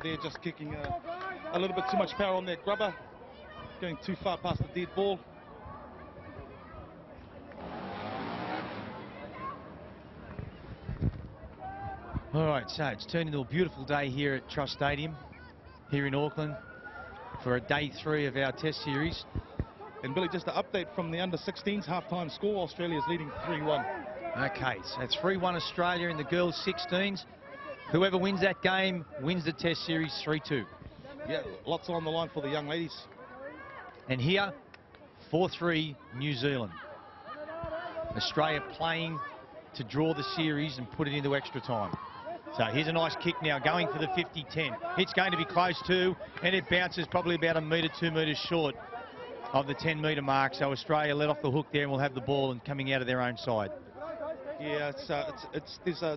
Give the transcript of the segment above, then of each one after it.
there, just kicking a little bit too much power on that grubber, going too far past the dead ball. All right, so it's turned into a beautiful day here at Trust Stadium, here in Auckland, for a day 3 of our Test series. And Billy, just an update from the under-16s half-time score. Australia's leading 3-1. Okay, so 3-1 Australia in the girls' 16s. Whoever wins that game wins the Test series 3-2. Yeah, lots on the line for the young ladies. And here, 4-3 New Zealand. Australia playing to draw the series and put it into extra time. So here's a nice kick now, going for the 50-10. It's going to be close too, and it bounces probably about 1 metre, 2 metres short of the 10-metre mark. So Australia let off the hook there and will have the ball and coming out of their own side. Yeah,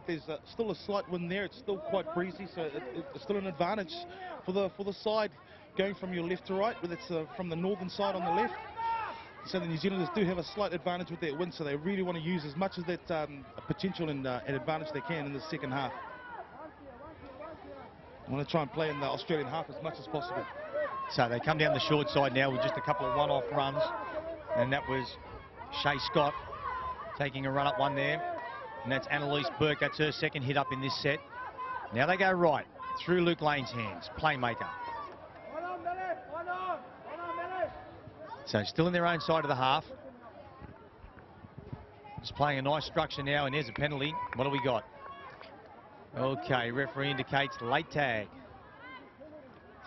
there's still a slight wind there. It's still quite breezy, so it's still an advantage for the side going from your left to right, whether it's from the northern side on the left. So the New Zealanders do have a slight advantage with that wind, so they really want to use as much of that potential and advantage they can in the second half. I want to try and play in the Australian half as much as possible. So they come down the short side now with just a couple of one-off runs, and that was Shay Scott taking a run-up one there, and that's Annalise Burke. That's her second hit up in this set. Now they go right through Luke Lane's hands, playmaker. So still in their own side of the half. Just playing a nice structure now, and there's a penalty. What do we got? Okay, referee indicates late tag.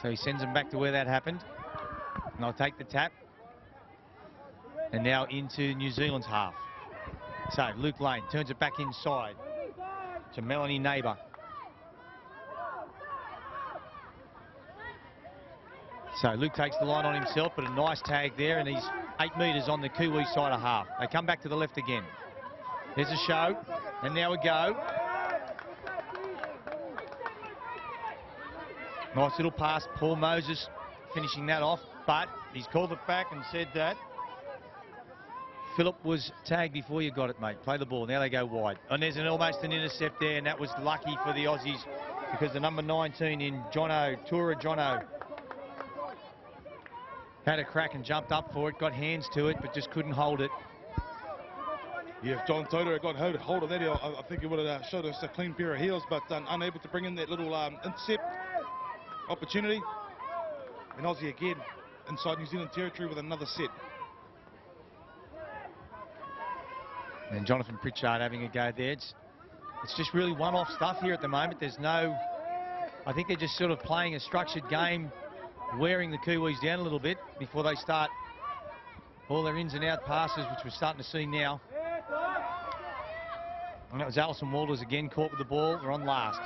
So he sends them back to where that happened. And I'll take the tap. And now into New Zealand's half. So Luke Lane turns it back inside to Melanie Neighbour. So Luke takes the line on himself, but a nice tag there, and he's 8 metres on the Kiwi side of half. They come back to the left again. There's a show, and now we go. Nice little pass, Paul Moses finishing that off, but he's called it back and said that Phillip was tagged before you got it, mate. Play the ball. Now they go wide. And there's almost an intercept there, and that was lucky for the Aussies because the number 19 in Tura Jono had a crack and jumped up for it, got hands to it, but just couldn't hold it. Yeah, if John Toto had got hold of that, I think it would have showed us a clean pair of heels, but unable to bring in that little intercept opportunity. And Aussie again inside New Zealand territory with another set. And Jonathan Pritchard having a go there. It's just really one-off stuff here at the moment. There's no... I think they're just sort of playing a structured game, wearing the Kiwis down a little bit before they start all their ins and out passes, which we're starting to see now. And that was Alison Walters again, caught with the ball. They're on last.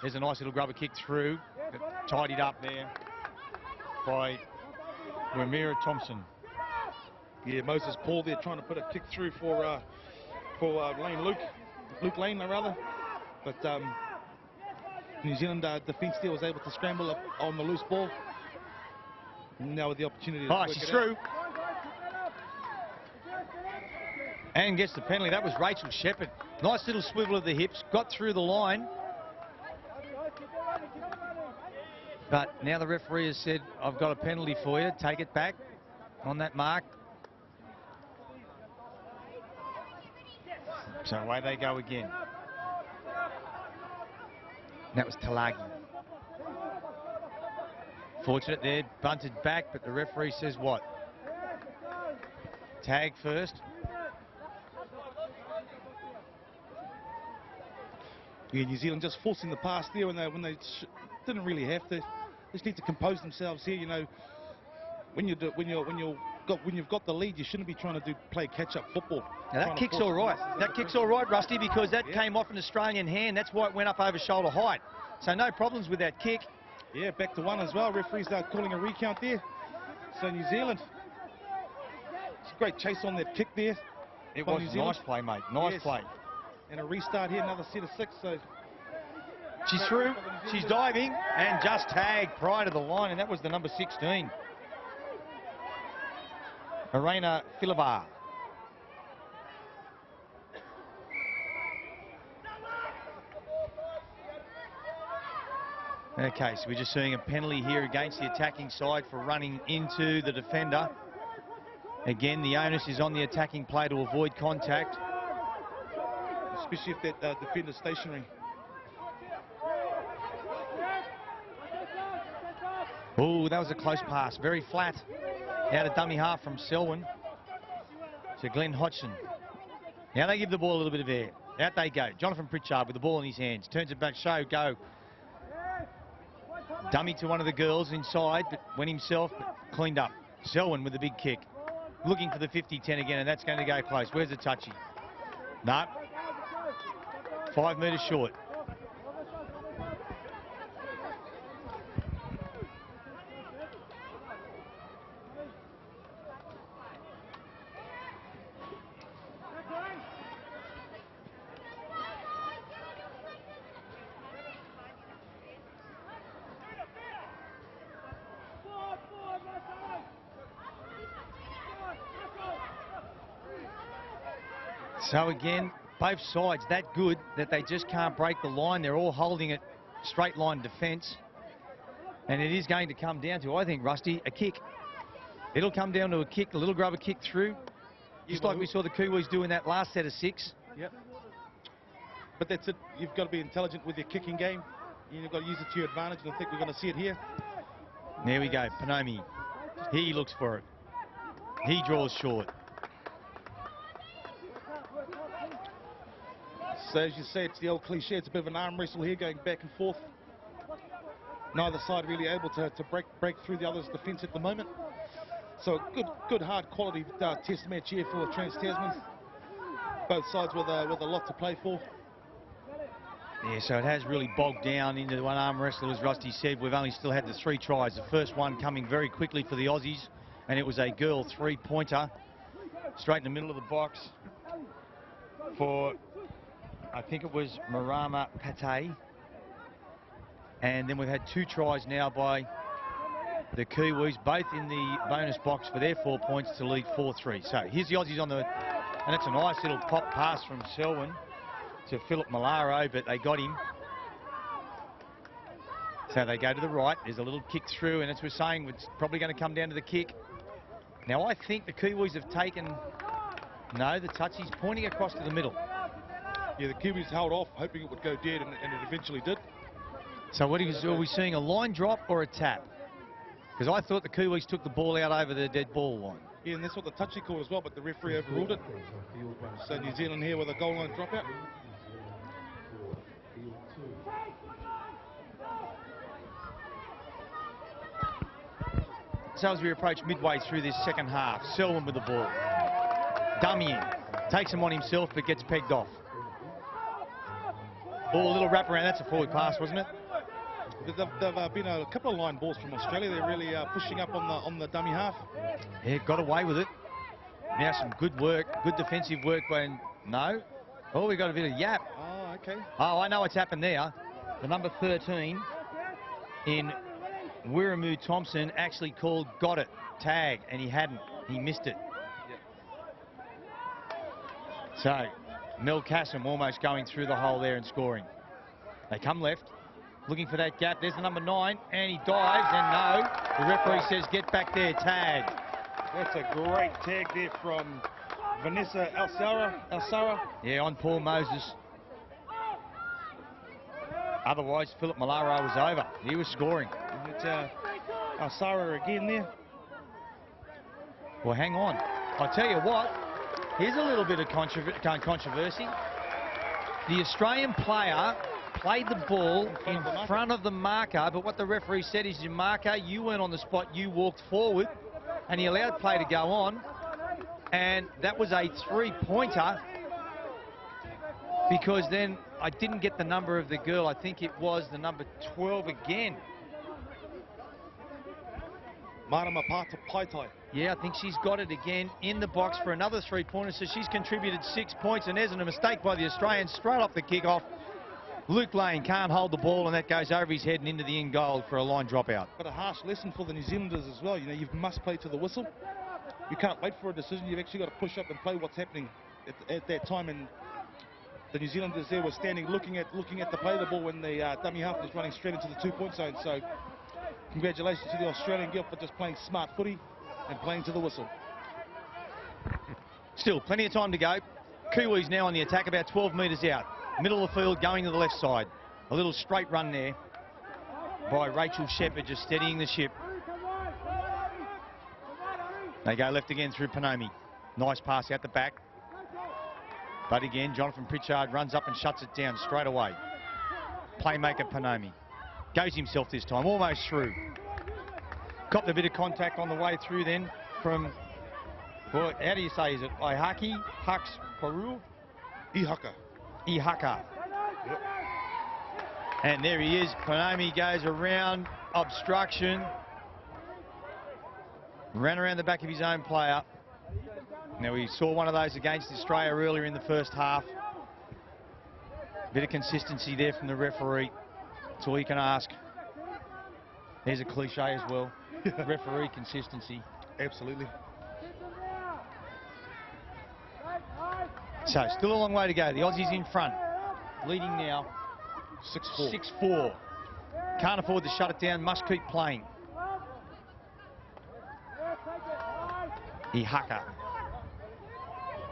There's a nice little grubber kick through, tidied up there by Ramira Thompson. Yeah, Moses Paul there trying to put a kick through for Luke Lane rather, but New Zealand defence there was able to scramble up on the loose ball. Now with the opportunity to work she's it through. out. And gets the penalty. That was Rachel Shepherd. Nice little swivel of the hips, got through the line. But now the referee has said, I've got a penalty for you. Take it back on that mark. So away they go again. That was Talagi. Fortunate there, bunted back, but the referee says what? Tag first. Yeah, New Zealand just forcing the pass there when they didn't really have to. They just need to compose themselves here. You know, when you've got the lead, you shouldn't be trying to play catch-up football. Now that kick's all right. That kick's all right, Rusty, because that came off an Australian hand. That's why it went up over shoulder height. So no problems with that kick. Yeah, back to one as well. Referees are calling a recount there. So New Zealand, it's a great chase on that kick there. It was a nice play, mate. Nice play. And a restart here, another set of 6. So she's through. She's diving and just tagged prior to the line, and that was the number 16, Irena Filivar. Okay, so we're just seeing a penalty here against the attacking side for running into the defender. Again, the onus is on the attacking player to avoid contact. Especially if that defender's stationary. Oh, that was a close pass. Very flat. Out of dummy half from Selwyn to Glenn Hodgson. Now they give the ball a little bit of air. Out they go. Jonathan Pritchard with the ball in his hands. Turns it back. Show, go. Dummy to one of the girls inside, but went himself, but cleaned up. Selwyn with the big kick. Looking for the 50-10 again, and that's going to go close. Where's the touchy? No. 5 metres short. So again, both sides that good that they just can't break the line. They're all holding it straight line defence. And it is going to come down to, I think, Rusty, a kick. It'll come down to a kick, a little grubber kick through. Just like we saw the Kiwis do in that last set of 6. Yep. But that's it. You've got to be intelligent with your kicking game. You've got to use it to your advantage, and I think we're going to see it here. There we go, Panomi. He looks for it. He draws short. So as you say, it's the old cliche. It's a bit of an arm wrestle here, going back and forth. Neither side really able to break through the other's defence at the moment. So good hard quality test match here for Trans-Tasman. Both sides with a lot to play for. Yeah, so it has really bogged down into the one arm wrestle, as Rusty said. We've only still had the 3 tries. The first one coming very quickly for the Aussies, and it was a girl 3-pointer straight in the middle of the box for, I think it was Marama Pate. And then we've had 2 tries now by the Kiwis, both in the bonus box for their 4 points to lead 4-3. So here's the Aussies on the, and it's a nice little pop pass from Selwyn to Philip Malaro, but they got him. So they go to the right. There's a little kick through, and as we're saying, it's probably going to come down to the kick. Now I think the Kiwis have taken, no, the touchy's pointing across to the middle. Yeah, the Kiwis held off, hoping it would go dead, and it eventually did. So what are we seeing, a line drop or a tap? Because I thought the Kiwis took the ball out over the dead ball line. Yeah, and that's what the touchy called as well, but the referee overruled it. So New Zealand here with a goal line dropout. So as we approach midway through this second half, Selwyn with the ball. Dummying, takes him on himself but gets pegged off. Ball, a little wrap around, that's a forward pass, wasn't it? They've been a couple of line balls from Australia. They're really pushing up on the dummy half. Yeah, got away with it. Now some good work, good defensive work when, no. Oh, we got a bit of yap. Oh, okay. Oh, I know what's happened there. The number 13 in Wiramu Thompson actually called got it, tag, and he hadn't. He missed it. Yep. So, Mel Kassam almost going through the hole there and scoring. They come left, looking for that gap. There's the number 9, and he dives, and no. The referee says get back there, tag. That's a great tag there from Vanessa Alsara. Yeah, on Paul Moses. Otherwise, Philip Malaro was over. He was scoring. It's Alsara again there. Well, hang on. I'll tell you what, here's a little bit of controversy. The Australian player played the ball in front of the marker, but what the referee said is, your marker, you weren't on the spot, you walked forward, and he allowed play to go on, and that was a 3-pointer, because then I didn't get the number of the girl. I think it was the number 12 again. Marama Paitai. Yeah, I think she's got it again in the box for another 3-pointer, so she's contributed 6 points, and there's a mistake by the Australians straight off the kickoff. Luke Lane can't hold the ball, and that goes over his head and into the in goal for a line dropout. But a harsh lesson for the New Zealanders as well. You know, you must play to the whistle. You can't wait for a decision. You've actually got to push up and play what's happening at that time. And The New Zealanders there were standing looking at the play of the ball when the dummy half was running straight into the 2-point zone. So congratulations to the Australian girl for just playing smart footy and playing to the whistle. Still plenty of time to go. Kiwis now on the attack, about 12 metres out. Middle of the field, going to the left side. A little straight run there by Rachel Shepherd, just steadying the ship. They go left again through Panomi. Nice pass out the back. But again, Jonathan Pritchard runs up and shuts it down straight away. Playmaker Panomi. Goes himself this time, almost through. Copped a bit of contact on the way through then from, well, how do you say, is it Ihaki? Hux Paru? Ihaka. Ihaka. Yep. And there he is. Panomi goes around obstruction. Ran around the back of his own player. Now, we saw one of those against Australia earlier in the first half. Bit of consistency there from the referee. That's all you can ask. There's a cliche as well. Referee consistency. Absolutely. So, still a long way to go. The Aussies in front. Leading now. 6-4. 6-4. Can't afford to shut it down. Must keep playing. Ihaka.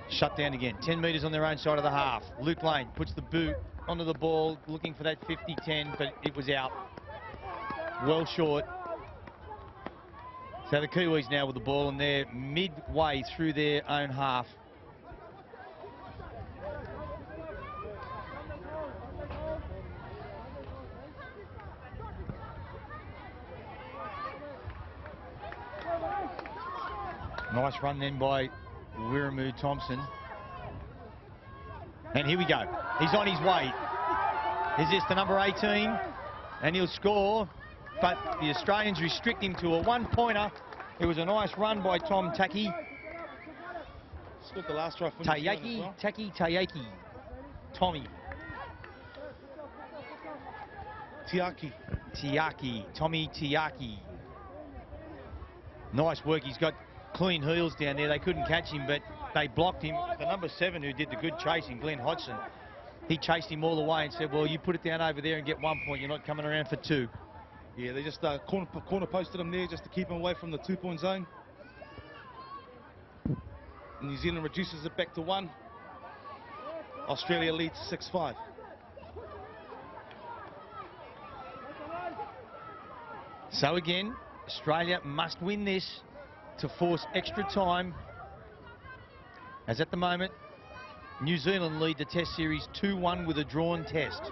Shut down again. 10 metres on their own side of the half. Luke Lane puts the boot onto the ball, looking for that 50-10, but it was out. Well short. So the Kiwis now with the ball, and they're midway through their own half. Nice run then by Wiramu Thompson. And here we go. He's on his way. Is this the number 18? And he'll score. But the Australians restrict him to a one-pointer. It was a nice run by Tom Taki. Scored the last try for Tayaki, well. Taki, Tayaki. Tommy. Tiaki. Tiaki. Tommy Tiaki. Nice work. He's got clean heels down there. They couldn't catch him, but they blocked him. The number 7 who did the good chasing, Glenn Hodgson, he chased him all the way and said, well, you put it down over there and get 1 point. You're not coming around for 2. Yeah, they just corner posted him there just to keep him away from the 2-point zone. New Zealand reduces it back to 1. Australia leads 6-5. So again, Australia must win this to force extra time, as at the moment New Zealand lead the test series 2-1 with a drawn test.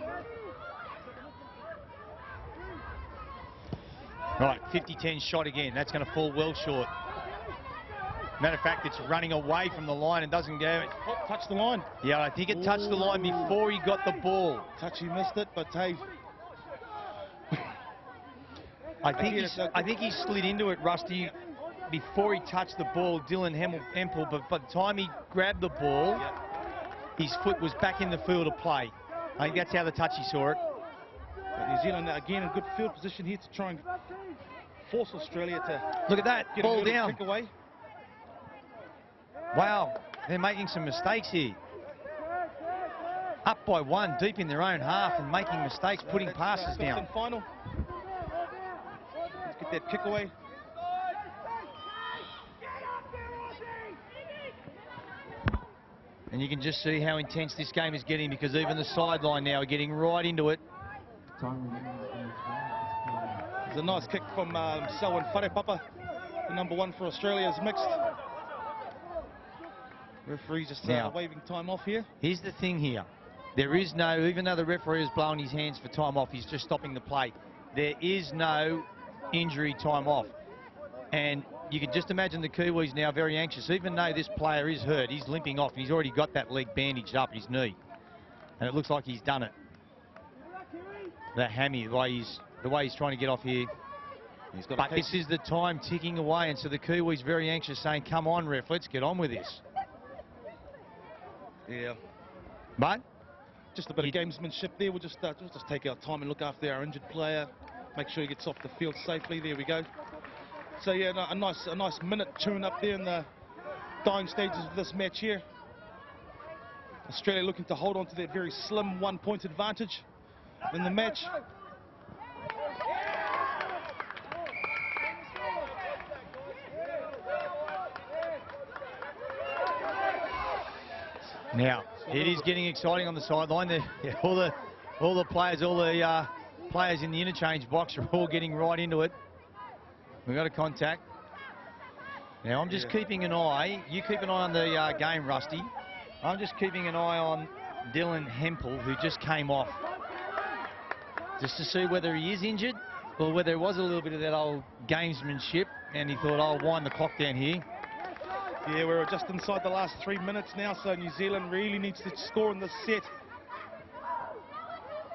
Right, 50-10 shot again. That's going to fall well short. Matter of fact, it's running away from the line and doesn't go. Oh, touched the line. Yeah, I think it touched the line before he got the ball. Touchy missed it, but hey. I think he slid into it, Rusty, before he touched the ball, Dylan Hempel, but by the time he grabbed the ball, his foot was back in the field of play. I think that's how the touchy saw it. But New Zealand, again, in good field position here to try and force Australia to look at that, get ball a down. kick away. Wow, they're making some mistakes here. Up by 1, deep in their own half and making mistakes, putting passes down. Final. Let's get that kick away. And you can just see how intense this game is getting, because even the sideline now are getting right into it. It's a nice kick from Selwyn Wharepapa, the number 1 for Australia, is mixed. Referee just waving time off here. Here's the thing here. There is no, even though the referee is blowing his hands for time off, he's just stopping the play. There is no injury time off. And you can just imagine the Kiwis now very anxious, even though this player is hurt. He's limping off and he's already got that leg bandaged up, his knee. And it looks like he's done it. The hammy, the way he's trying to get off here. But this is the time ticking away, and so the Kiwis very anxious, saying, come on, ref, let's get on with this. Yeah. But just a bit of gamesmanship there. We'll just take our time and look after our injured player. Make sure he gets off the field safely. There we go. So yeah, a nice minute tune up there in the dying stages of this match here. Australia looking to hold on to that very slim 1-point advantage in the match. Now, it is getting exciting on the sideline. All the players, players in the interchange box are all getting right into it. We've got a contact. Now, I'm just keeping an eye. You keep an eye on the game, Rusty. I'm just keeping an eye on Dylan Hempel, who just came off, just to see whether he is injured or whether there was a little bit of that old gamesmanship, and he thought, I'll wind the clock down here. Yeah, we're just inside the last 3 minutes now, so New Zealand really needs to score in this set.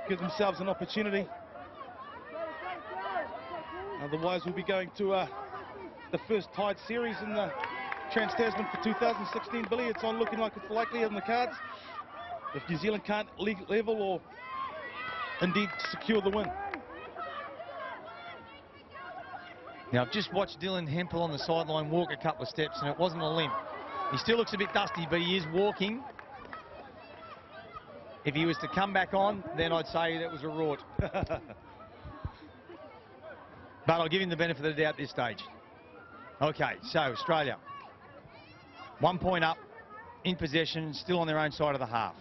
Give themselves an opportunity. Otherwise, we'll be going to the first tied series in the Trans-Tasman for 2016. Billy, it's on looking like it's likely on the cards. If New Zealand can't level or indeed secure the win. Now, I've just watched Dylan Hempel on the sideline walk a couple of steps, and it wasn't a limp. He still looks a bit dusty, but he is walking. If he was to come back on, then I'd say that was a rort. But I'll give him the benefit of the doubt at this stage. Okay, so Australia, 1 point up, in possession, still on their own side of the half.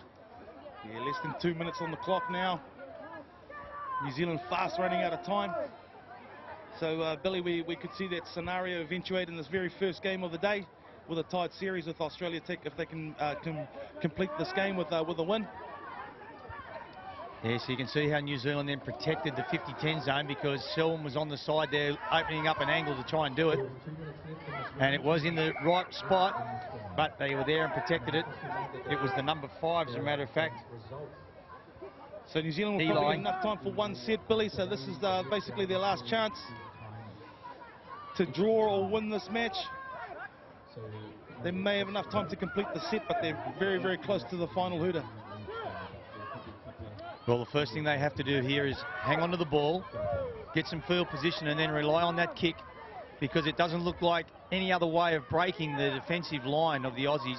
Yeah, less than 2 minutes on the clock now. New Zealand fast running out of time. So, Billy, we could see that scenario eventuate in this very first game of the day with a tied series with Australia if they can complete this game with a win. Yeah, so you can see how New Zealand then protected the 50-10 zone because Selwyn was on the side there opening up an angle to try and do it. And it was in the right spot, but they were there and protected it. It was the number 5, as a matter of fact. So New Zealand will probably get enough time for one set, Billy, so this is basically their last chance to draw or win this match. They may have enough time to complete the set, but they're very, very close to the final hooter. Well, the first thing they have to do here is hang on to the ball, get some field position, and then rely on that kick, because it doesn't look like any other way of breaking the defensive line of the Aussies.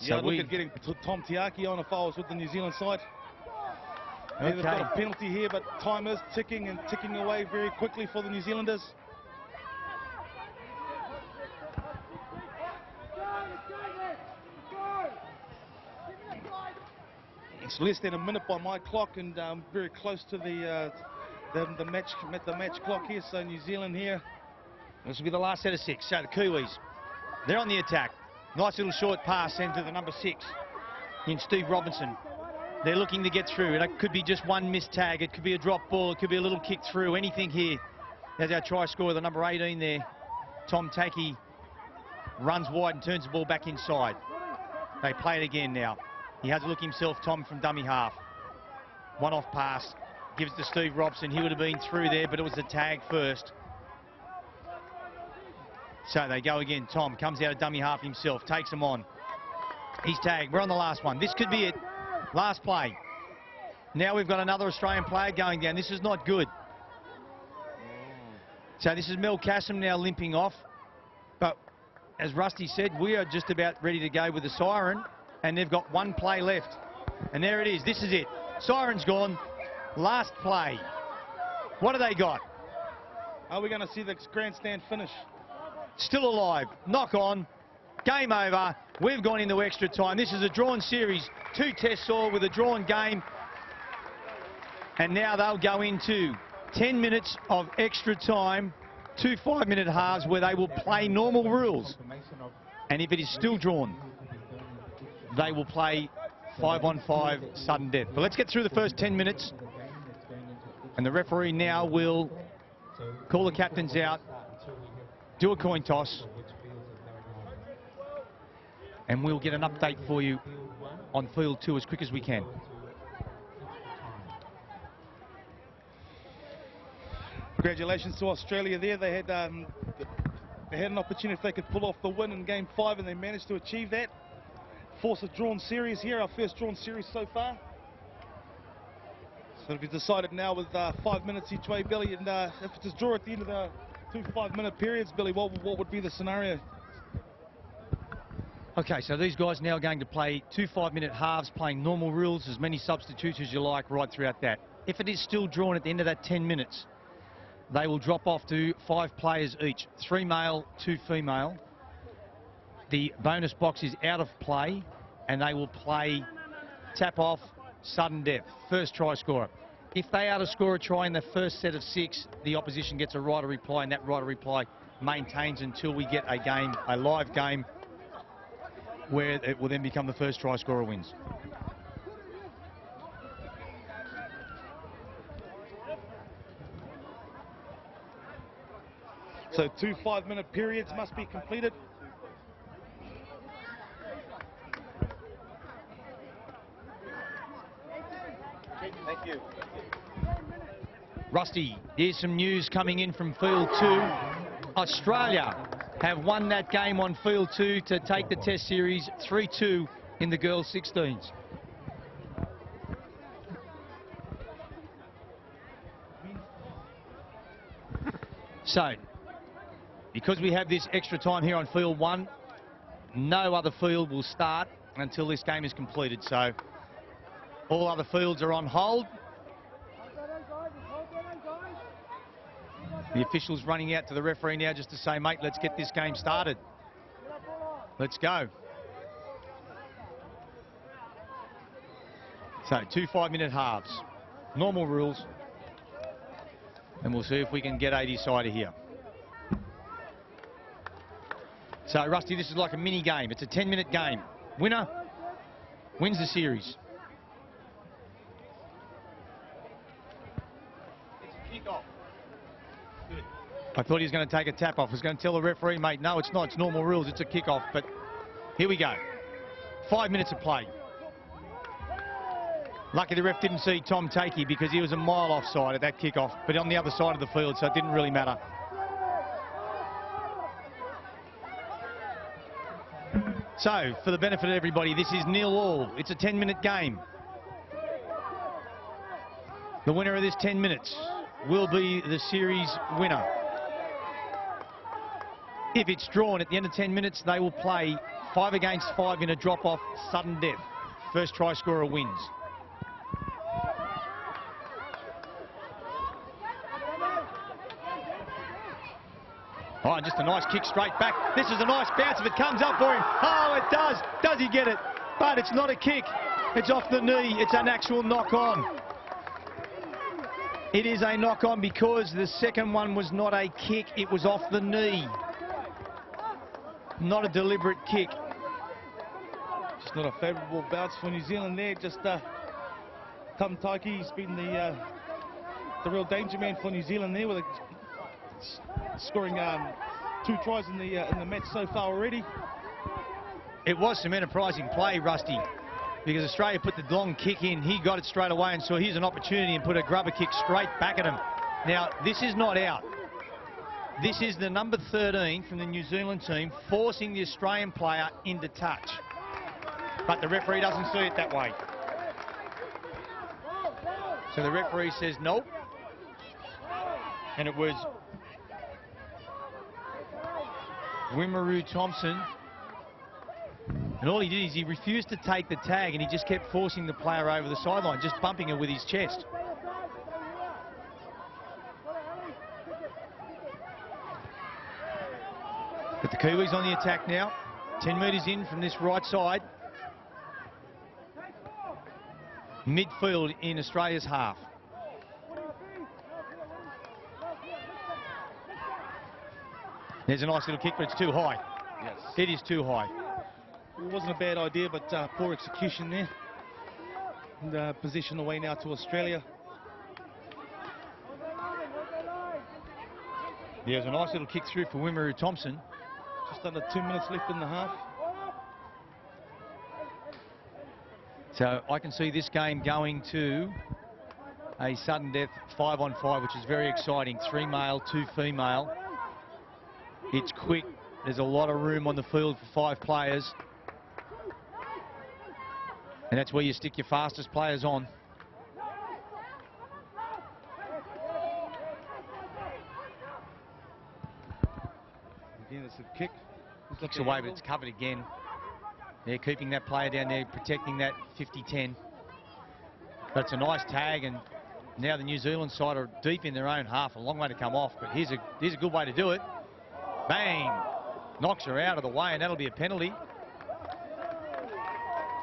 Yeah, so look at getting Tom Tiaki on if I was with the New Zealand side. Okay. They've got a penalty here, but time is ticking and ticking away very quickly for the New Zealanders. It's less than a minute by my clock, and very close to the match clock here. So New Zealand here. This will be the last set of 6. So the Kiwis, they're on the attack. Nice little short pass into the number 6 in Steve Robinson. They're looking to get through, and it could be just one missed tag. It could be a drop ball. It could be a little kick through. Anything here. There's our try scorer, the number 18 there. Tom Taki runs wide and turns the ball back inside. They play it again now. He has a look himself, Tom, from dummy half. One off pass. Gives it to Steve Robson. He would have been through there, but it was the tag first. So they go again. Tom comes out of dummy half himself. Takes him on. He's tagged. We're on the last one. This could be it. Last play. Now we've got another Australian player going down. This is not good. So this is Mel Cassam now limping off. But as Rusty said, we are just about ready to go with the siren. And they've got one play left. And there it is. This is it. Siren's gone. Last play. What have they got? Are we going to see the grandstand finish? Still alive. Knock on. Game over. We've gone into extra time. This is a drawn series. 2 tests all with a drawn game. And now they'll go into 10 minutes of extra time. 2 5-minute halves where they will play normal rules. And if it is still drawn, they will play 5-on-5 sudden death. But let's get through the first 10 minutes. And the referee now will call the captains out, do a coin toss, and we'll get an update for you on field 2 as quick as we can. Congratulations to Australia there. They had an opportunity if they could pull off the win in Game 5, and they managed to achieve that. Force a drawn series here, our first drawn series so far. So we've decided now with 5 minutes each way, Billy, and if it's a draw at the end of the 2 5-minute periods, Billy, what would be the scenario? Okay, so these guys now are going to play 2 5-minute halves, playing normal rules, as many substitutes as you like right throughout that. If it is still drawn at the end of that 10 minutes, they will drop off to 5 players each, 3 male, 2 female. The bonus box is out of play, and they will play tap off, sudden death, first try scorer. If they are to score a try in the first set of 6, the opposition gets a right of reply, and that right of reply maintains until we get a game, a live game, where it will then become the first try scorer wins. So 2 5-minute periods must be completed. Thank you. Rusty, here's some news coming in from field 2. Australia have won that game on field 2 to take the test series 3-2 in the girls 16s. So, because we have this extra time here on field 1, no other field will start until this game is completed. So, all other fields are on hold. The official's running out to the referee now just to say, mate, let's get this game started. Let's go. So, 2 5-minute halves. Normal rules. And we'll see if we can get a decider here. So, Rusty, this is like a mini game. It's a 10-minute game. Winner wins the series. I thought he was going to take a tap off. I was going to tell the referee, mate, no, it's not. It's normal rules. It's a kick-off. But here we go. 5 minutes of play. Lucky the ref didn't see Tom Takey because he was a mile offside at that kick-off, but on the other side of the field, so it didn't really matter. So, for the benefit of everybody, this is 0-all. It's a 10-minute game. The winner of this 10 minutes will be the series winner. If it's drawn at the end of 10 minutes, they will play 5 against 5 in a drop-off, sudden death. First try scorer wins. Oh, just a nice kick straight back. This is a nice bounce if it comes up for him. Oh, it does. Does he get it? But it's not a kick. It's off the knee. It's an actual knock-on. It is a knock-on because the second one was not a kick. It was off the knee. Not a deliberate kick. Just not a favourable bounce for New Zealand there. Just Tom Takey, he's been the real danger man for New Zealand there, with scoring 2 tries in the match so far already. It was some enterprising play, Rusty, because Australia put the long kick in. He got it straight away and saw here's an opportunity and put a grubber kick straight back at him. Now, this is not out. This is the number 13 from the New Zealand team forcing the Australian player into touch. But the referee doesn't see it that way. So the referee says nope. And it was Wimaru Thompson. And all he did is he refused to take the tag, and he just kept forcing the player over the sideline, just bumping her with his chest. But the Kiwis on the attack now. 10 metres in from this right side. Midfield in Australia's half. There's a nice little kick, but it's too high. Yes. It is too high. It wasn't a bad idea, but poor execution there. And possession away now to Australia. There's a nice little kick through for Wimaru Thompson. Just under 2 minutes left in the half. So I can see this game going to a sudden death 5-on-5, which is very exciting. 3 male, 2 female. It's quick. There's a lot of room on the field for 5 players. And that's where you stick your fastest players on. Again, it's a kick. Kicks away, but it's covered again. They're keeping that player down there, protecting that 50-10. But it's a nice tag, and now the New Zealand side are deep in their own half. A long way to come off, but here's a good way to do it. Bang! Knocks her out of the way, and that'll be a penalty.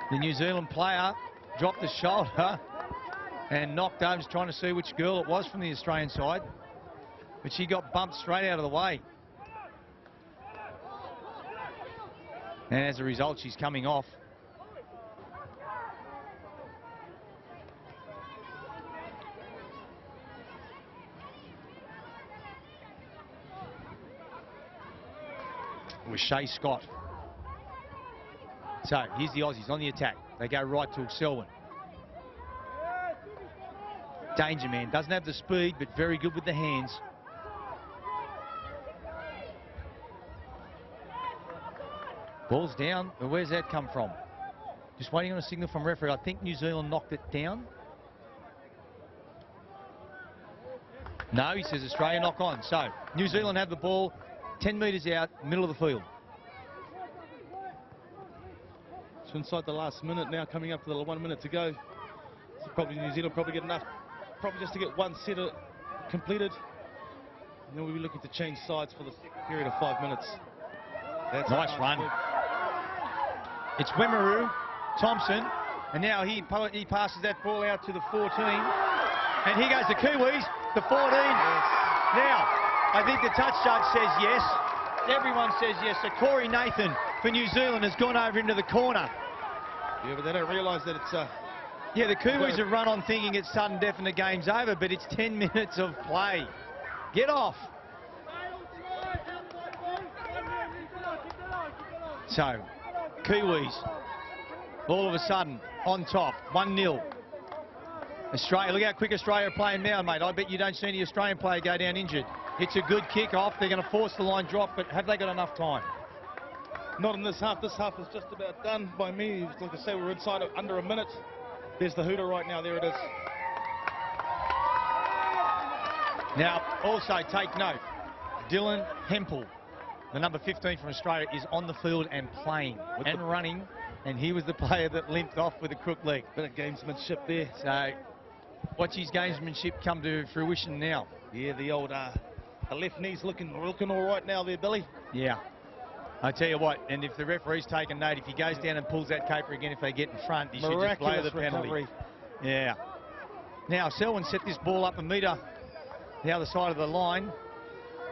The New Zealand player dropped the shoulder and knocked over, just trying to see which girl it was from the Australian side. But she got bumped straight out of the way. And as a result, she's coming off. It was Shea Scott. So here's the Aussies on the attack. They go right to Selwyn. Danger man, doesn't have the speed, but very good with the hands. Ball's down, but where's that come from? Just waiting on a signal from referee. I think New Zealand knocked it down. No, he says Australia knock on. So New Zealand have the ball 10 metres out, middle of the field. So inside the last minute now, coming up to the 1 minute to go. So probably New Zealand probably get enough, probably just to get one set completed. And then we'll be looking to change sides for the period of 5 minutes. That's nice run. It's Wemaru Thompson, and now he passes that ball out to the 14. And here goes the Kiwis, the 14. Yes. Now, I think the touch judge says yes. Everyone says yes. So Corey Nathan for New Zealand has gone over into the corner. Yeah, but they don't realise that it's... yeah, the Kiwis have run on thinking it's sudden death and the game's over, but it's 10 minutes of play. Get off. So, Kiwis, all of a sudden, on top, 1-0. Australia, look how quick Australia are playing now, mate. I bet you don't see any Australian player go down injured. It's a good kick-off. They're going to force the line drop, but have they got enough time? Not in this half. This half is just about done by me. Like I say, we're inside of under a minute. There's the hooter right now. There it is. Now, also take note, Dylan Hempel, the number 15 from Australia, is on the field and playing and running, and he was the player that limped off with a crook leg. Bit of gamesmanship there. So, watch his gamesmanship come to fruition now. Yeah, the old the left knee's looking all right now there, Billy. Yeah. I tell you what, and if the referee's taken note, if he goes down and pulls that caper again, if they get in front, he should just blow the penalty. Recovery. Yeah. Now, Selwyn set this ball up a metre the other side of the line.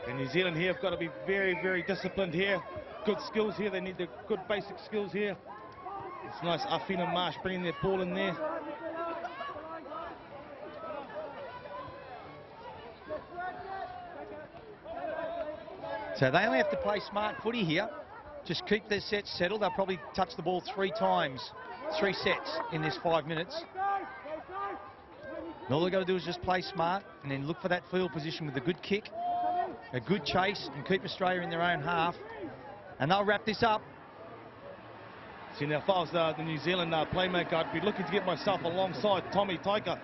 And New Zealand here have got to be very, very disciplined here. Good skills here. They need the good basic skills here. It's nice, Afina Marsh bringing their ball in there. So they only have to play smart footy here. Just keep their sets settled. They'll probably touch the ball 3 times, 3 sets in this 5 minutes. And all they've got to do is just play smart and then look for that field position with a good kick, a good chase, and keep Australia in their own half. And they'll wrap this up. See, now if I was the New Zealand playmaker, I'd be looking to get myself alongside Tommy Taiki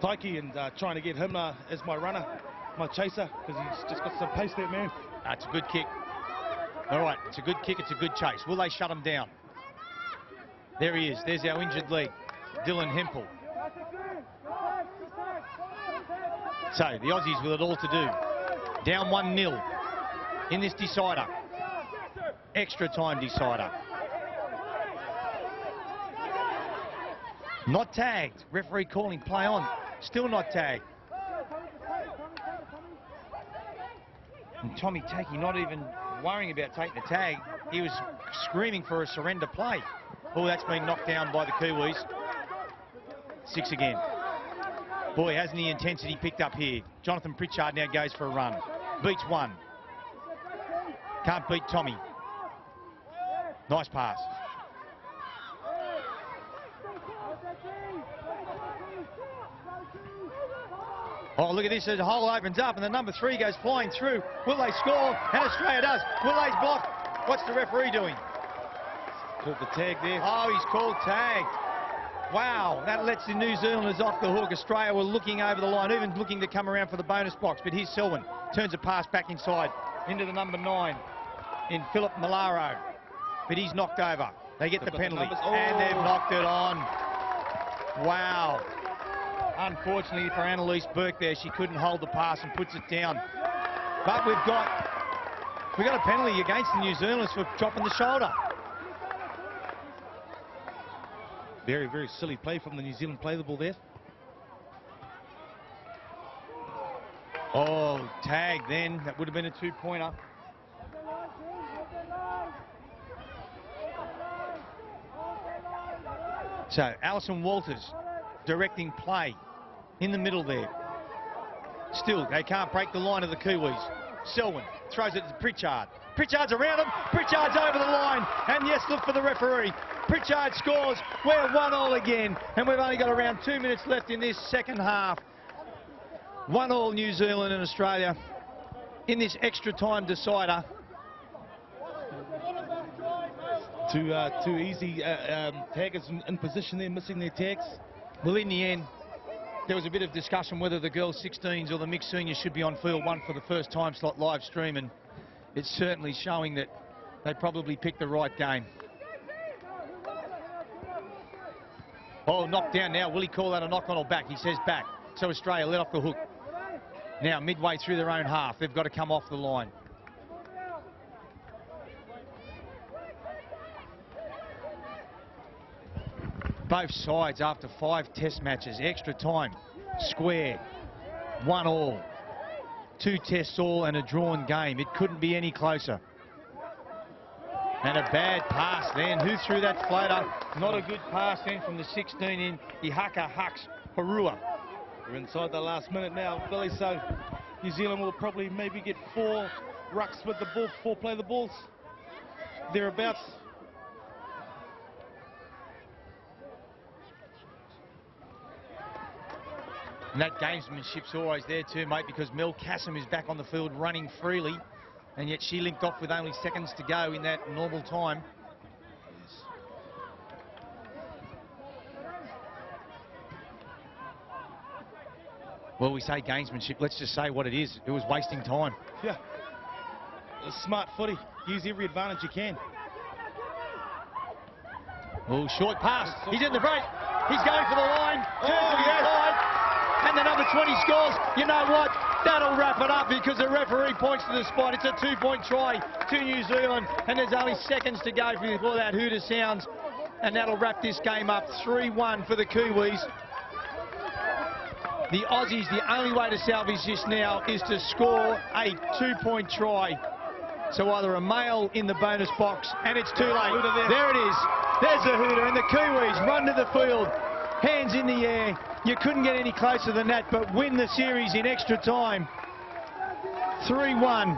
and trying to get him as my runner, my chaser, because he's just got some pace there, man. That's a good kick. All right, it's a good kick, it's a good chase. Will they shut him down? There he is. There's our injured leg, Dylan Hempel. So the Aussies with it all to do. Down 1-0 in this decider. Extra time decider. Not tagged. Referee calling play on. Still not tagged. And Tommy Taiki not even worrying about taking the tag. He was screaming for a surrender play. Oh, that's been knocked down by the Kiwis. 6 again. Boy, hasn't the intensity picked up here. Jonathan Pritchard now goes for a run. Beats 1. Can't beat Tommy. Nice pass. Oh, look at this, as the hole opens up and the number 3 goes flying through. Will they score? And Australia does. Will they's blocked? What's the referee doing? Called the tag there. Oh, he's called tag. Wow, that lets the New Zealanders off the hook. Australia were looking over the line, even looking to come around for the bonus box. But here's Selwyn. Turns a pass back inside into the number 9 in Philip Malaro. but he's knocked over. They get the They've got the penalty, numbers. Oh. and they've knocked it on. Wow. Unfortunately for Annalise Burke there, she couldn't hold the pass and puts it down. But we've got a penalty against the New Zealanders for dropping the shoulder. Very, very silly play from the New Zealand play the ball there. Oh, tag then. That would have been a 2-pointer. So, Alison Walters directing play in the middle there. Still, they can't break the line of the Kiwis. Selwyn throws it to Pritchard. Pritchard's around him. Pritchard's over the line. And yes, look for the referee. Pritchard scores. We're 1-1 again. And we've only got around 2 minutes left in this second half. 1-1 New Zealand and Australia in this extra time decider. Too easy. Taggers in position there, missing their tags. Well, in the end, there was a bit of discussion whether the girls 16s or the mixed seniors should be on field one for the first time slot live stream, and it's certainly showing that they probably picked the right game. Oh, knocked down now. Will he call that a knock on or back? He says back. So Australia let off the hook. Now midway through their own half, they've got to come off the line. Both sides after 5 test matches, extra time, square, 1-1. 2 tests all and a drawn game. It couldn't be any closer. And a bad pass then. Who threw that floater? Not a good pass then from the 16 in Ihaka Hux Harua. We're inside the last minute now, Billy, so New Zealand will probably maybe get 4 rucks with the ball, 4 play the balls, thereabouts. And that gamesmanship's always there too, mate, because Mel Cassim is back on the field running freely, and yet she linked off with only seconds to go in that normal time. Well, we say gamesmanship, let's just say what it is. It was wasting time. Yeah. A smart footy. Use every advantage you can. Oh, short pass. He's in the break. He's going for the line. Turns to the side. And the number 20 scores. You know what? That'll wrap it up because the referee points to the spot. It's a 2-point try to New Zealand. And there's only seconds to go before that hooter sounds. And that'll wrap this game up. 3-1 for the Kiwis. The Aussies, the only way to salvage this now is to score a 2-point try. So either a male in the bonus box, and it's too late. There it is. There's the hooter, and the Kiwis run to the field. Hands in the air. You couldn't get any closer than that, but win the series in extra time. 3-1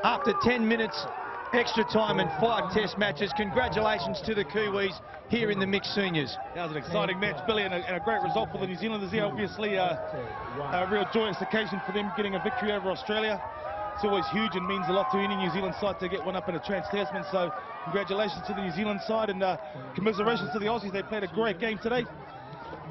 after 10 minutes extra time and 5 test matches. Congratulations to the Kiwis here in the mixed seniors. That was an exciting match, Billy, and a great result for the New Zealanders there. Obviously, a real joyous occasion for them getting a victory over Australia. It's always huge and means a lot to any New Zealand side to get one up in a Trans-Tasman. So congratulations to the New Zealand side, and commiserations to the Aussies. They played a great game today.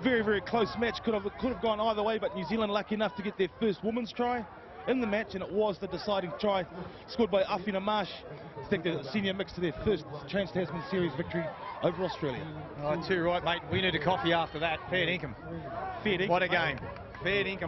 Very, very close match. Could have gone either way, but New Zealand lucky enough to get their first women's try in the match, and it was the deciding try scored by Afina Marsh to take the senior mix to their first Trans-Tasman series victory over Australia. Oh, too right, mate. We need a coffee after that. Fair dinkum. Fair dinkum. What a game. Fair dinkum.